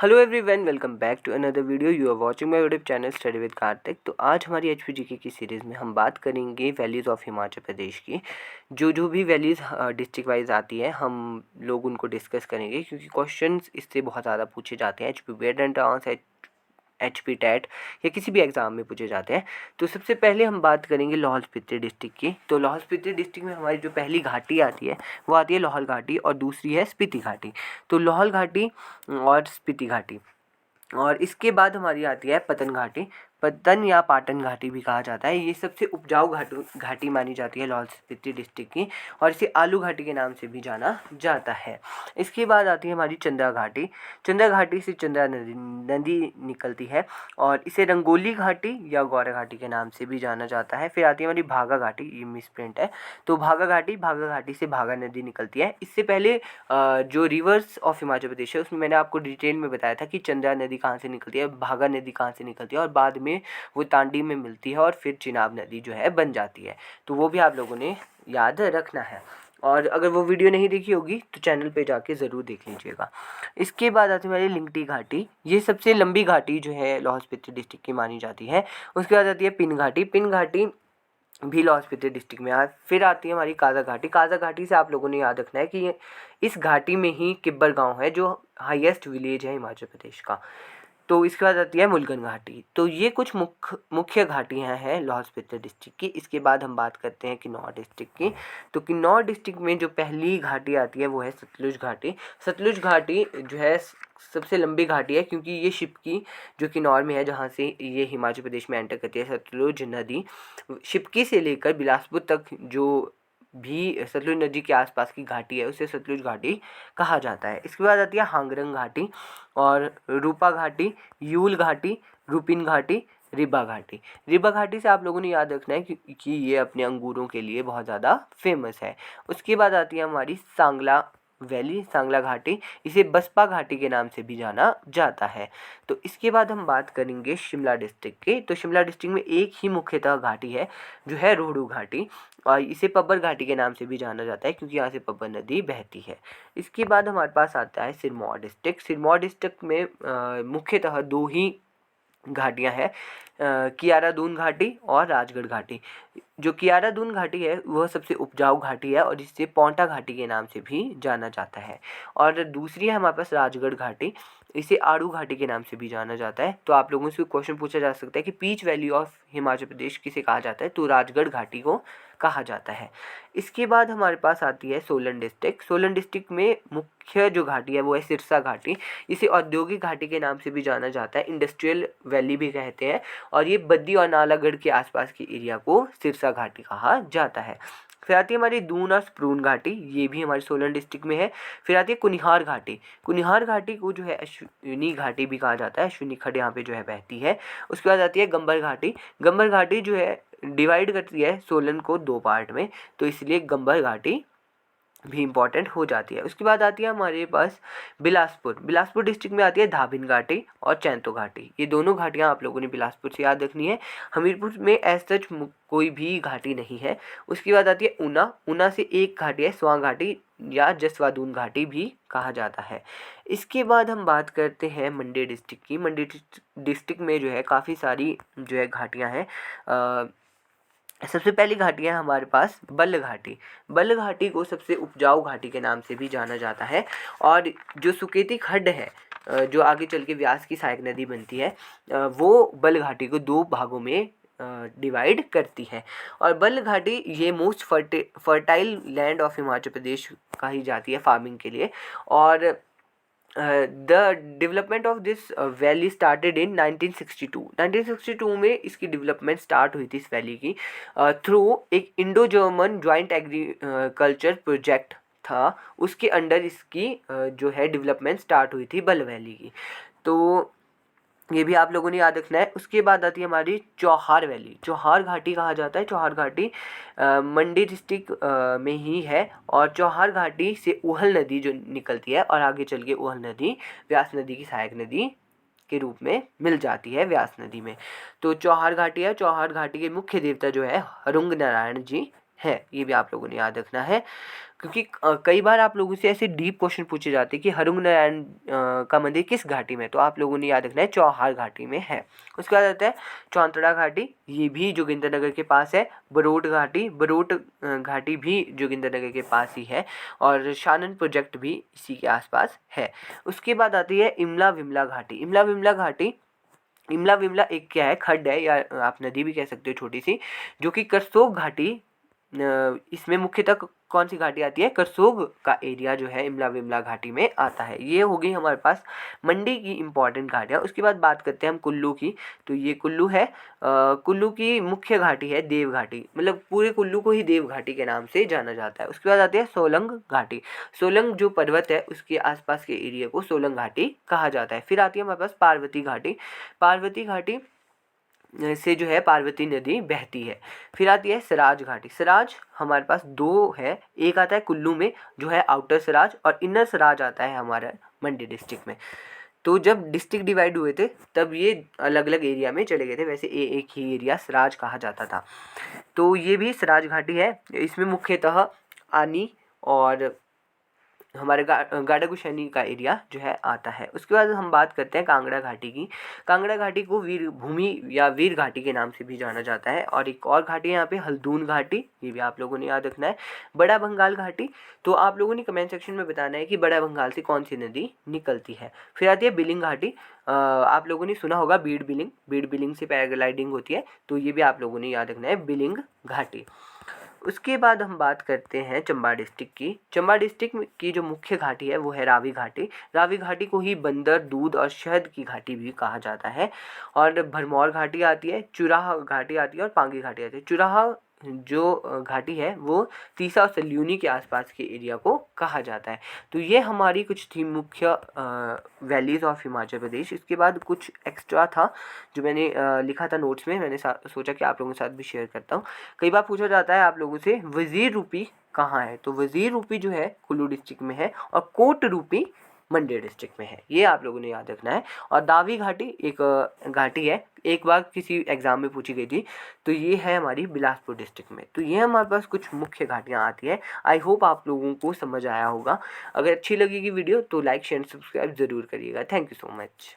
Hello everyone, welcome back to another video. You are watching my YouTube channel study with Kartik. तो आज हमारी एचपीजीके की series में हम बात करेंगे वैलीज़ ऑफ हिमाचल प्रदेश की। जो भी वैलीज़ डिस्ट्रिक्ट वाइज आती है हम लोग उनको डिस्कस करेंगे, क्योंकि क्वेश्चंस इससे बहुत ज़्यादा पूछे जाते हैं। एचपी वेट एचपी टेट या किसी भी एग्ज़ाम में पूछे जाते हैं। तो सबसे पहले हम बात करेंगे लाहौल स्पीति डिस्ट्रिक्ट की। तो लाहौल स्पीति डिस्ट्रिक्ट में हमारी जो पहली घाटी आती है वो आती है लाहौल घाटी, और दूसरी है स्पीति घाटी। तो लाहौल घाटी और स्पीति घाटी, और इसके बाद हमारी आती है पतन घाटी। पतन या पाटन घाटी भी कहा जाता है। ये सबसे उपजाऊ घाटी मानी जाती है लाहौल स्पीति डिस्ट्रिक्ट की, और इसे आलू घाटी के नाम से भी जाना जाता है। इसके बाद आती है हमारी चंद्रा घाटी। चंद्रा घाटी से चंद्रा नदी निकलती है, और इसे रंगोली घाटी या गौरा घाटी के नाम से भी जाना जाता है। फिर आती है हमारी भागा घाटी, ये मिसप्रिंट है। तो भागा घाटी से भागा नदी निकलती है। इससे पहले जो रिवर्स ऑफ हिमाचल प्रदेश है उसमें मैंने आपको डिटेल में बताया था कि चंद्रा नदी कहाँ से निकलती है, भागा नदी कहाँ से निकलती है, और बाद में वो तांडी में मिलती है और फिर चिनाब नदी जो है बन जाती है। तो वो भी आप लोगों ने याद रखना है, और अगर वो वीडियो नहीं देखी होगी तो चैनल पे जाके ज़रूर देख लीजिएगा। इसके बाद आती है हमारी लिंगटी घाटी। ये सबसे लंबी घाटी जो है लाहौल स्पीति डिस्ट्रिक्ट की मानी जाती है। उसके बाद आती है पिन घाटी। पिन घाटी भी लाहौल स्पीति डिस्ट्रिक्ट में फिर आती है हमारी काजा घाटी। काजा घाटी से आप लोगों ने याद रखना है कि इस घाटी में ही किब्बर गांव है, जो हाईएस्ट विलेज है हिमाचल प्रदेश का। तो इसके बाद आती है मुल्गन घाटी। तो ये कुछ मुख्य घाटियाँ हैं लाहौल स्पीति डिस्ट्रिक्ट की। इसके बाद हम बात करते हैं किन्नौर डिस्ट्रिक्ट की। तो किन्नौर डिस्ट्रिक्ट में जो पहली घाटी आती है वो है सतलुज घाटी। सतलुज घाटी जो है सबसे लंबी घाटी है, क्योंकि ये शिपकी जो किन्नौर में है, जहाँ से ये हिमाचल प्रदेश में एंटर करती है सतलुज नदी, शिपकी से लेकर बिलासपुर तक जो भी सतलुज नदी के आसपास की घाटी है उसे सतलुज घाटी कहा जाता है। इसके बाद आती है हांगरंग घाटी और रूपा घाटी, यूल घाटी, रूपिन घाटी, रिबा घाटी। रिबा घाटी से आप लोगों ने याद रखना है कि ये अपने अंगूरों के लिए बहुत ज़्यादा फेमस है। उसके बाद आती है हमारी सांगला वैली, सांगला घाटी। इसे बसपा घाटी के नाम से भी जाना जाता है। तो इसके बाद हम बात करेंगे शिमला डिस्ट्रिक्ट की। तो शिमला डिस्ट्रिक्ट में एक ही मुख्यतः घाटी है जो है रोहडू घाटी, और इसे पब्बर घाटी के नाम से भी जाना जाता है, क्योंकि यहाँ से पब्बर नदी बहती है। इसके बाद हमारे पास आता है सिरमौर डिस्ट्रिक्ट। सिरमौर डिस्ट्रिक्ट में मुख्यतः दो ही घाटियाँ हैं, कियारा दून घाटी और राजगढ़ घाटी। जो कियारा दून घाटी है वह सबसे उपजाऊ घाटी है, और इसे पौंटा घाटी के नाम से भी जाना जाता है। और दूसरी है हमारे पास राजगढ़ घाटी। इसे आड़ू घाटी के नाम से भी जाना जाता है। तो आप लोगों से क्वेश्चन पूछा जा सकता है कि पीच वैली ऑफ हिमाचल प्रदेश किसे कहा जाता है, तो राजगढ़ घाटी को कहा जाता है। इसके बाद हमारे पास आती है सोलन डिस्ट्रिक्ट। सोलन डिस्ट्रिक्ट में मुख्य जो घाटी है वो है सिरसा घाटी। इसे औद्योगिक घाटी के नाम से भी जाना जाता है, इंडस्ट्रियल वैली भी कहते हैं, और ये बद्दी और नालागढ़ के आसपास के एरिया को सिरसा घाटी कहा जाता है। फिर आती है हमारी दून और स्प्रून घाटी, ये भी हमारे सोलन डिस्ट्रिक्ट में है। फिर आती है कुनिहार घाटी। कुनिहार घाटी को जो है अश्विनी घाटी भी कहा जाता है, अश्विनी खड्ड यहाँ पे जो है बहती है। उसके बाद आती है गंबर घाटी। गंबर घाटी जो है डिवाइड करती है सोलन को दो पार्ट में, तो इसलिए गंबर घाटी भी इम्पॉर्टेंट हो जाती है। उसके बाद आती है हमारे पास बिलासपुर। बिलासपुर डिस्ट्रिक्ट में आती है धाबिन घाटी और चैंतो घाटी। ये दोनों घाटियाँ आप लोगों ने बिलासपुर से याद रखनी है। हमीरपुर में एज सच कोई भी घाटी नहीं है। उसके बाद आती है ऊना। ऊना से एक घाटी है स्वां घाटी या जसवादून घाटी भी कहा जाता है। इसके बाद हम बात करते हैं मंडी डिस्ट्रिक्ट की। मंडी डिस्ट्रिक्ट में जो है काफ़ी सारी जो है घाटियाँ हैं। सबसे पहली घाटी है हमारे पास बल्ह घाटी। बल्ह घाटी को सबसे उपजाऊ घाटी के नाम से भी जाना जाता है, और जो सुकेती खड्ड है जो आगे चल के व्यास की सहायक नदी बनती है, वो बल्ह घाटी को दो भागों में डिवाइड करती है। और बल्ह घाटी ये most fertile land of Himachal Pradesh कही जाती है फार्मिंग के लिए। और the development of this valley started in 1962। 1962 में इसकी डेवलपमेंट स्टार्ट हुई थी इस वैली की थ्रू एक Indo German joint agriculture project था। उसके अंडर इसकी जो है डेवलपमेंट स्टार्ट हुई थी बल्ह वैली की। तो ये भी आप लोगों ने याद रखना है। उसके बाद आती है हमारी चौहार वैली। चौहार घाटी कहा जाता है। चौहार घाटी मंडी डिस्ट्रिक्ट में ही है, और चौहार घाटी से ऊहल नदी जो निकलती है, और आगे चल के ऊहल नदी व्यास नदी की सहायक नदी के रूप में मिल जाती है व्यास नदी में। तो चौहार घाटी है। चौहार घाटी के मुख्य देवता जो है हरुंग नारायण जी है, ये भी आप लोगों ने याद रखना है। क्योंकि कई बार आप लोगों से ऐसे डीप क्वेश्चन पूछे जाते हैं कि हरुंग नारायण का मंदिर किस घाटी में है, तो आप लोगों ने याद रखना है चौहार घाटी में है। उसके बाद आता है चौंतड़ा घाटी, ये भी जोगिंदरनगर के पास है। बरोट घाटी, बरोट घाटी भी जोगिंदरनगर के पास ही है। और शानन प्रोजेक्ट भी इसी के आसपास है। उसके बाद आती है इमला विमला घाटी। इमला विमला घाटी, इमला विमला एक क्या है, खड्ड है या आप नदी भी कह सकते हो छोटी सी, जो कि करसोग घाटी, इसमें मुख्यतः कौन सी घाटी आती है, करसोग का एरिया जो है इमला विमला घाटी में आता है। ये हो गई हमारे पास मंडी की इंपॉर्टेंट घाटियाँ। उसके बाद बात करते हैं हम कुल्लू की, तो ये कुल्लू है। कुल्लू की मुख्य घाटी है देव घाटी, मतलब पूरे कुल्लू को ही देव घाटी के नाम से जाना जाता है। उसके बाद आती है सोलंग घाटी। सोलंग जो पर्वत है उसके आसपास के एरिया को सोलंग घाटी कहा जाता है। फिर आती है हमारे पास पार्वती घाटी। पार्वती घाटी से जो है पार्वती नदी बहती है। फिर आती है सराज घाटी। सराज हमारे पास दो है, एक आता है कुल्लू में जो है आउटर सराज, और इनर सराज आता है हमारा मंडी डिस्ट्रिक्ट में। तो जब डिस्ट्रिक्ट डिवाइड हुए थे तब ये अलग अलग एरिया में चले गए थे, वैसे एक ही एरिया सराज कहा जाता था। तो ये भी सराज घाटी है। इसमें मुख्यतः आनी और हमारे गाड़ागुशैनी का एरिया जो है आता है। उसके बाद हम बात करते हैं कांगड़ा घाटी की। कांगड़ा घाटी को वीर भूमि या वीर घाटी के नाम से भी जाना जाता है। और एक और घाटी है यहाँ पे हल्दून घाटी, ये भी आप लोगों ने याद रखना है। बड़ा बंगाल घाटी, तो आप लोगों ने कमेंट सेक्शन में बताना है कि बड़ा बंगाल से कौन सी नदी निकलती है। फिर आती है बिलिंग घाटी। आप लोगों ने सुना होगा बीड़ बिलिंग, बीड़ बिलिंग से पैराग्लाइडिंग होती है, तो ये भी आप लोगों ने याद रखना है बिलिंग घाटी। उसके बाद हम बात करते हैं चंबा डिस्ट्रिक्ट की। चंबा डिस्ट्रिक्ट की जो मुख्य घाटी है वो है रावी घाटी। रावी घाटी को ही बंदर, दूध और शहद की घाटी भी कहा जाता है। और भरमौर घाटी आती है, चुराह घाटी आती है और पांगी घाटी आती है। चुराह जो घाटी है वो तीसा और सल्यूनी के आसपास के एरिया को कहा जाता है। तो ये हमारी कुछ थी मुख्य वैलीज़ ऑफ हिमाचल प्रदेश। इसके बाद कुछ एक्स्ट्रा था जो मैंने लिखा था नोट्स में, मैंने सोचा कि आप लोगों के साथ भी शेयर करता हूँ। कई बार पूछा जाता है आप लोगों से वज़ीर रूपी कहाँ है, तो वज़ीर रूपी जो है कुल्लू डिस्ट्रिक्ट में है और कोट रूपी मंडी डिस्ट्रिक्ट में है, ये आप लोगों ने याद रखना है। और दावी घाटी एक घाटी है, एक बार किसी एग्जाम में पूछी गई थी, तो ये है हमारी बिलासपुर डिस्ट्रिक्ट में। तो ये हमारे पास कुछ मुख्य घाटियाँ आती है। आई होप आप लोगों को समझ आया होगा। अगर अच्छी लगेगी वीडियो तो लाइक शेयर सब्सक्राइब ज़रूर करिएगा। Thank you so much.